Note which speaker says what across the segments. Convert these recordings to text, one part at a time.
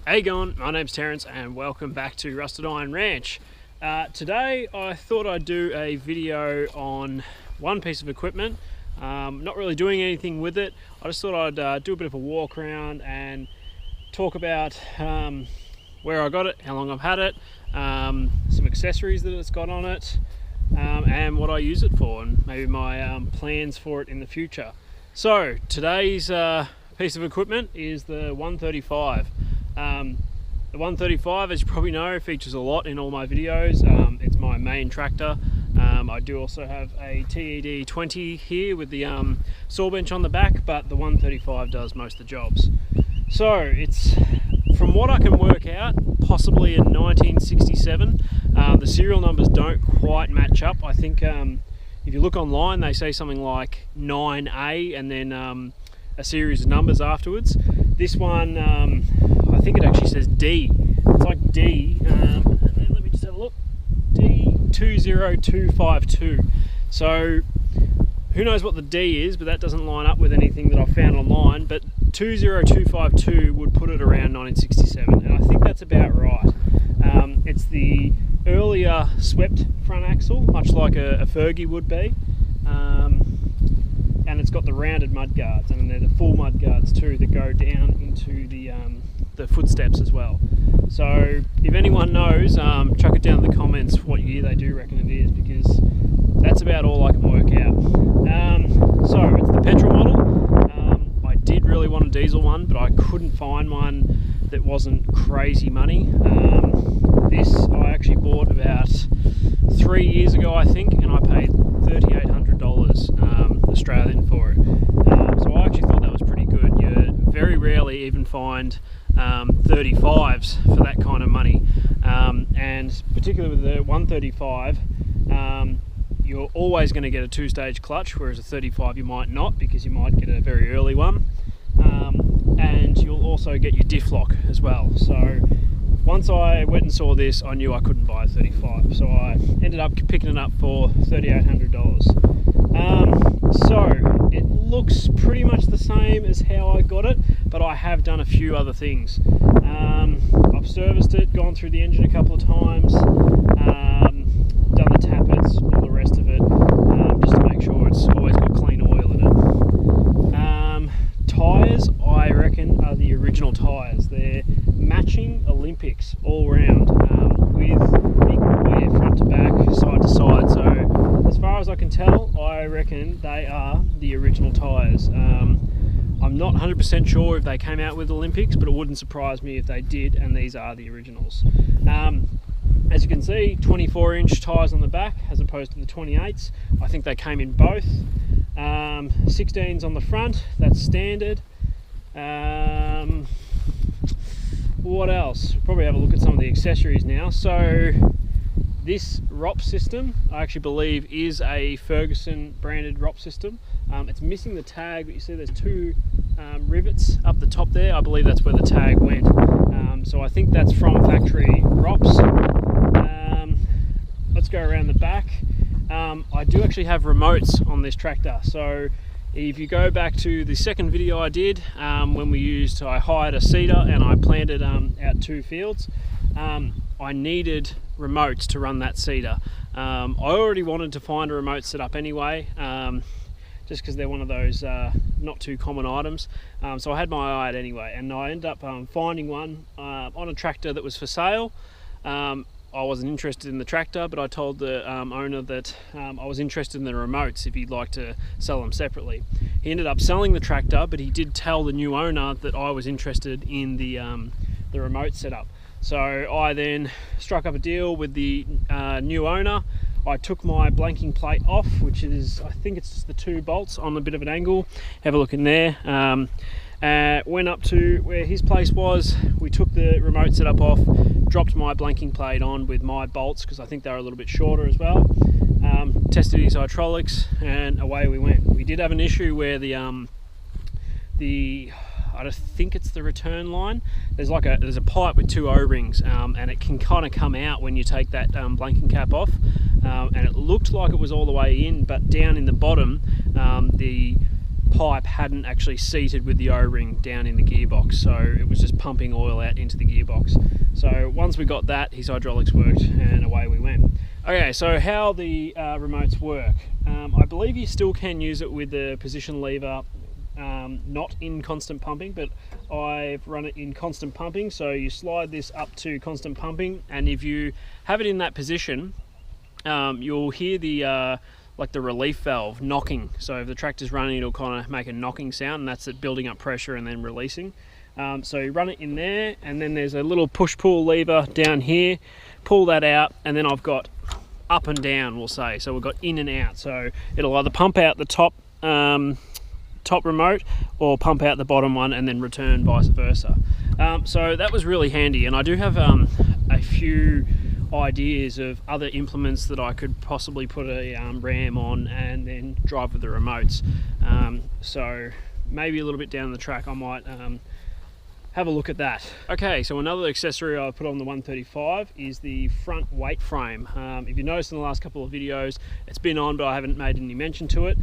Speaker 1: How you going? My name's Terence and welcome back to Rusted Iron Ranch. Today I thought I'd do a video on one piece of equipment. Not really doing anything with it. I just thought I'd do a bit of a walk around and talk about where I got it, how long I've had it, some accessories that it's got on it, and what I use it for, and maybe my plans for it in the future. So today's piece of equipment is the 135. The 135, as you probably know, features a lot in all my videos. It's my main tractor. I do also have a TED 20 here with the saw bench on the back, but the 135 does most of the jobs. So it's, from what I can work out, possibly in 1967. The serial numbers don't quite match up. I think if you look online, they say something like 9A and then a series of numbers afterwards. This one, I think it actually says D. It's like D, let me just have a look, D20252. So who knows what the D is, but that doesn't line up with anything that I've found online, but 20252 would put it around 1967, and I think that's about right. It's the earlier swept front axle, much like a Fergie would be. And it's got the rounded mud guards, and they're the full mud guards too that go down into the footsteps as well. So if anyone knows, chuck it down in the comments what year they do reckon it is, because that's about all I can work out. So it's the petrol model. I did really want a diesel one, but I couldn't find one that wasn't crazy money. This I actually bought about 3 years ago, I think, and I paid $3,800 Australian for it. So I actually thought that was pretty good. You very rarely even find 35s for that kind of money, and particularly with the 135, you're always going to get a two-stage clutch, whereas a 35 you might not, because you might get a very early one, and you'll also get your diff lock as well. So once I went and saw this, I knew I couldn't buy a 35, so I ended up picking it up for $3,800. So it looks pretty much the same as how I got it, but I have done a few other things. I've serviced it, gone through the engine a couple of times, done the tappets, all the rest of it, just to make sure it's always got clean oil in it. Tyres, I reckon, are the original tyres. They're matching Olympics all round, with equal wear front to back, side to side. So as far as I can tell, I reckon they are the original tyres. I'm not 100% sure if they came out with Olympics, but it wouldn't surprise me if they did, and these are the originals. As you can see, 24-inch tyres on the back as opposed to the 28s. I think they came in both. 16s on the front, that's standard. What else? We'll probably have a look at some of the accessories now. So this ROP system, I actually believe, is a Ferguson branded ROP system. It's missing the tag, but you see there's two rivets up the top there. I believe that's where the tag went. So I think that's from factory ROPs. Let's go around the back. I do actually have remotes on this tractor. So if you go back to the second video I did, when I hired a seeder and I planted out 2 fields, I needed remotes to run that seeder. I already wanted to find a remote set up anyway, just because they're one of those not too common items. So I had my eye out anyway, and I ended up finding one on a tractor that was for sale. I wasn't interested in the tractor, but I told the owner that I was interested in the remotes if he'd like to sell them separately. He ended up selling the tractor, but he did tell the new owner that I was interested in the remote setup. So I then struck up a deal with the new owner. I took my blanking plate off, which is, I think it's just the 2 bolts on a bit of an angle. Have a look in there. Went up to where his place was. We took the remote setup off, dropped my blanking plate on with my bolts, because I think they were a little bit shorter as well. Tested his hydraulics, and away we went. We did have an issue where I just think it's the return line. There's a pipe with 2 O-rings, and it can kind of come out when you take that blanking cap off. And it looked like it was all the way in, but down in the bottom, the pipe hadn't actually seated with the O-ring down in the gearbox, so it was just pumping oil out into the gearbox. So once we got that, his hydraulics worked and away we went. Okay, so how the remotes work. I believe you still can use it with the position lever not in constant pumping, but I've run it in constant pumping. So you slide this up to constant pumping, and if you have it in that position, you'll hear the like the relief valve knocking. So if the tractor's running, it'll kind of make a knocking sound, and that's it building up pressure and then releasing. So you run it in there, and then there's a little push-pull lever down here. Pull that out, and then I've got up and down, we'll say. So we've got in and out. So it'll either pump out the top remote or pump out the bottom one and then return vice versa. So that was really handy, and I do have a few ideas of other implements that I could possibly put a ram on and then drive with the remotes. So maybe a little bit down the track I might have a look at that. Okay, so another accessory I put on the 135 is the front weight frame. If you noticed in the last couple of videos, it's been on, but I haven't made any mention to it.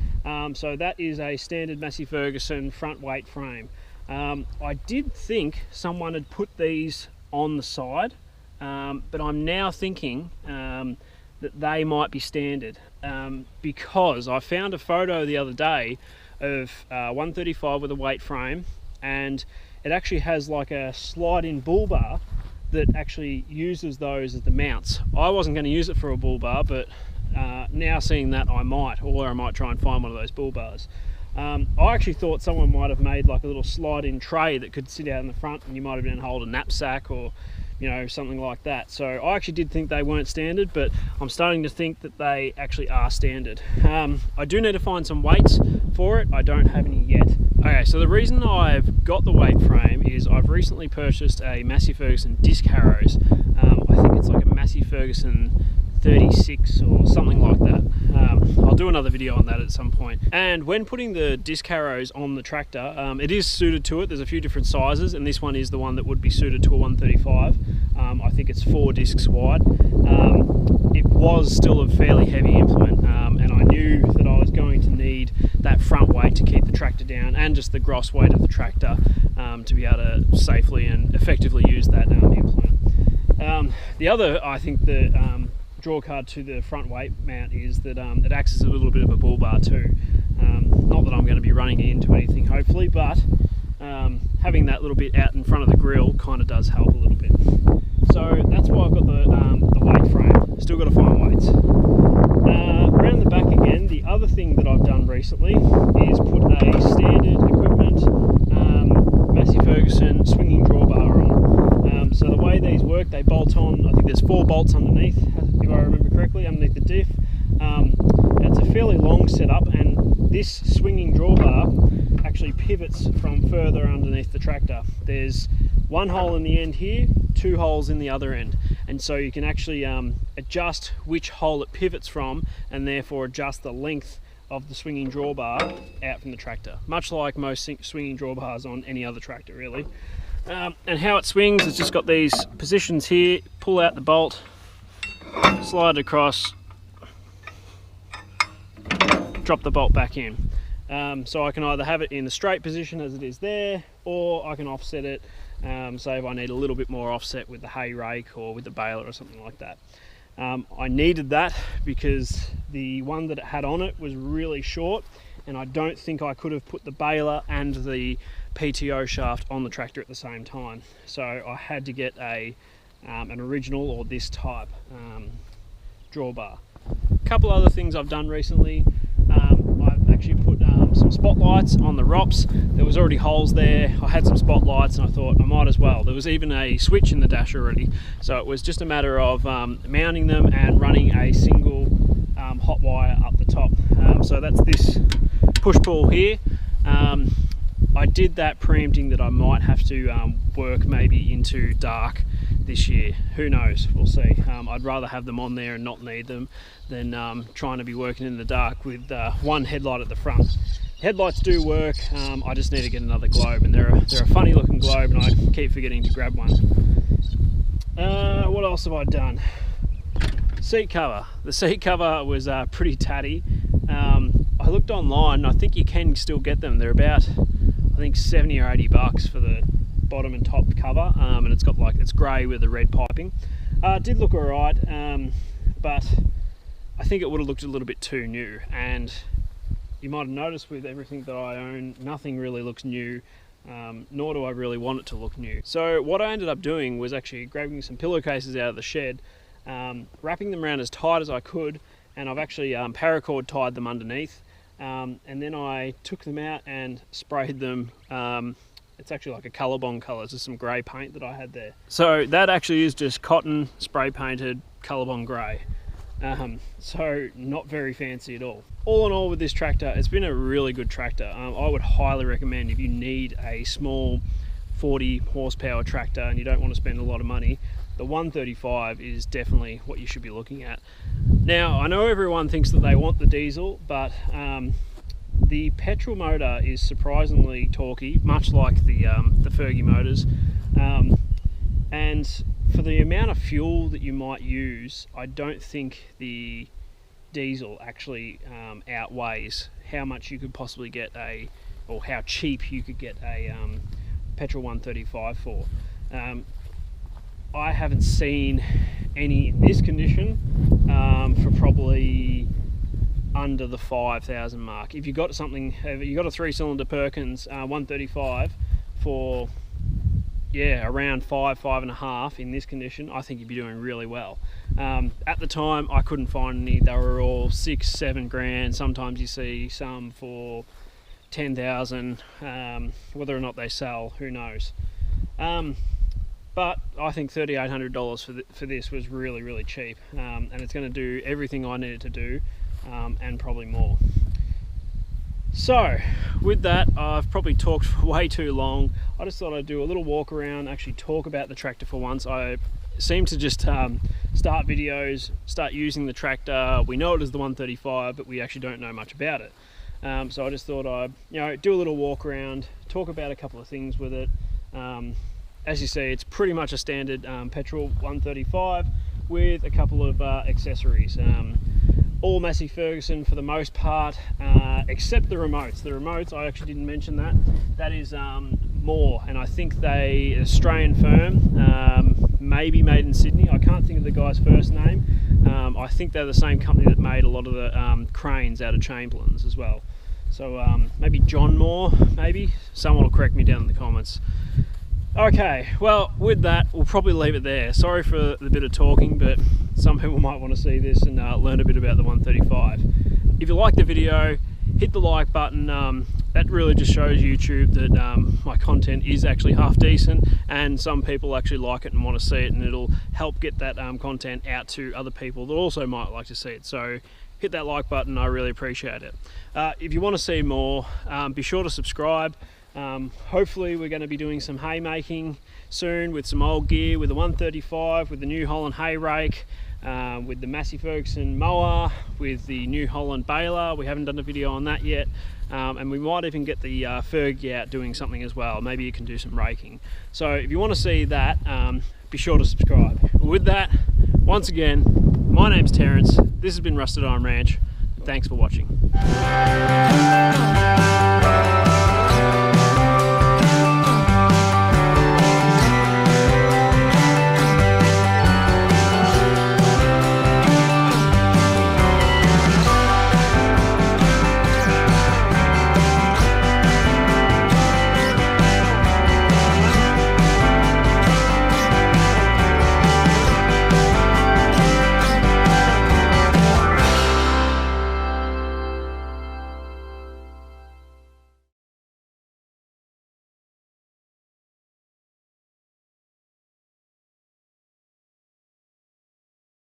Speaker 1: So that is a standard Massey Ferguson front weight frame. I did think someone had put these on the side, but I'm now thinking that they might be standard, because I found a photo the other day of 135 with a weight frame, and it actually has like a slide-in bull bar that actually uses those as the mounts. I wasn't going to use it for a bull bar, but now seeing that I might, or I might try and find one of those bull bars. I actually thought someone might have made like a little slide-in tray that could sit out in the front, and you might have been able to hold a knapsack or, you know, something like that. So I actually did think they weren't standard, but I'm starting to think that they actually are standard. I do need to find some weights for it. I don't have any yet. Okay, so the reason I've got the weight frame is I've recently purchased a Massey Ferguson disc harrows. I think it's like a Massey Ferguson 36 or something like that. I'll do another video on that at some point. And when putting the disc harrows on the tractor, it is suited to it. There's a few different sizes, and this one is the one that would be suited to a 135. I think it's 4 discs wide. It was still a fairly heavy implement, and I knew that I was going to need that front weight to keep the tractor down, and just the gross weight of the tractor to be able to safely and effectively use that implement. The other, I think, the draw card to the front weight mount is that it acts as a little bit of a bull bar too. Not that I'm going to be running it into anything, hopefully, but having that little bit out in front of the grill kind of does help a little bit. So that's why I've got the weight frame. Still got to find weights. Around the back again, the other thing that I've done recently is put a standard equipment Massey Ferguson swinging drawbar on. So the way these work, they bolt on, I think there's 4 bolts underneath, if I remember correctly, underneath the diff. It's a fairly long setup, and this swinging drawbar actually pivots from further underneath the tractor. There's 1 hole in the end here, 2 holes in the other end, and so you can actually adjust which hole it pivots from, and therefore adjust the length of the swinging drawbar out from the tractor, much like most swinging drawbars on any other tractor really. And how it swings, it's just got these positions here. Pull out the bolt, slide it across, drop the bolt back in. So I can either have it in the straight position as it is there, or I can offset it, say if I need a little bit more offset with the hay rake or with the baler or something like that. I needed that because the one that it had on it was really short, and I don't think I could have put the baler and the PTO shaft on the tractor at the same time. So I had to get an original or this type drawbar. A couple other things I've done recently. I've actually put some spotlights on the ROPS. There was already holes there. I had some spotlights and I thought I might as well. There was even a switch in the dash already. So it was just a matter of mounting them and running a single hot wire up the top. So that's this push-pull here. I did that preempting that I might have to work maybe into dark this year. Who knows? We'll see. I'd rather have them on there and not need them than trying to be working in the dark with one headlight at the front. Headlights do work. I just need to get another globe, and they're a funny looking globe, and I keep forgetting to grab one. What else have I done? Seat cover. The seat cover was pretty tatty. I I looked online, I think you can still get them. They're about, I think 70 or 80 bucks for the bottom and top cover, and it's got like, it's grey with the red piping. It did look alright, but I think it would have looked a little bit too new, and you might have noticed with everything that I own, nothing really looks new, nor do I really want it to look new. So what I ended up doing was actually grabbing some pillowcases out of the shed, wrapping them around as tight as I could, and I've actually paracord tied them underneath, and then I took them out and sprayed them. It's actually like a Colorbond colour, it's just some grey paint that I had there. So that actually is just cotton spray painted Colorbond grey. So not very fancy at all. All in all with this tractor, it's been a really good tractor. I would highly recommend, if you need a small 40 horsepower tractor and you don't want to spend a lot of money, the 135 is definitely what you should be looking at. Now, I know everyone thinks that they want the diesel, but the petrol motor is surprisingly torquey, much like the Fergie motors. And for the amount of fuel that you might use, I don't think the diesel actually outweighs how much you could possibly get or how cheap you could get a petrol 135 for. I haven't seen any in this condition for probably under the 5,000 mark. If you got something, if you got a 3-cylinder Perkins 135 for around 5.5 in this condition, I think you'd be doing really well. At the time, I couldn't find any. They were all 6-7 grand. Sometimes you see some for 10,000. Whether or not they sell, who knows. But I think $3,800 for this was really, really cheap, and it's going to do everything I needed to do, and probably more. So with that, I've probably talked for way too long. I just thought I'd do a little walk around, actually talk about the tractor for once. I seem to just start videos, start using the tractor. We know it is the 135, but we actually don't know much about it. So I just thought I'd do a little walk around, talk about a couple of things with it. As you see, it's pretty much a standard petrol 135 with a couple of accessories. All Massey Ferguson for the most part, except the remotes. The remotes, I actually didn't mention that. That is Moore, and I think they an Australian firm, maybe made in Sydney. I can't think of the guy's first name. I think they're the same company that made a lot of the cranes out of Chamberlain's as well. So maybe John Moore, maybe? Someone will correct me down in the comments. Okay, well, with that, we'll probably leave it there. Sorry for the bit of talking, but some people might want to see this and learn a bit about the 135. If you like the video, hit the like button. That really just shows YouTube that my content is actually half decent, and some people actually like it and want to see it, and it'll help get that content out to other people that also might like to see it. So hit that like button, I really appreciate it. If you want to see more, be sure to subscribe. Hopefully we're going to be doing some haymaking soon with some old gear, with the 135, with the New Holland hay rake, with the Massey Ferguson mower, with the New Holland baler. We haven't done a video on that yet, and we might even get the Fergie out doing something as well. Maybe you can do some raking. So if you want to see that, be sure to subscribe. With that, once again, my name's Terence. This has been Rusted Iron Ranch. Thanks for watching.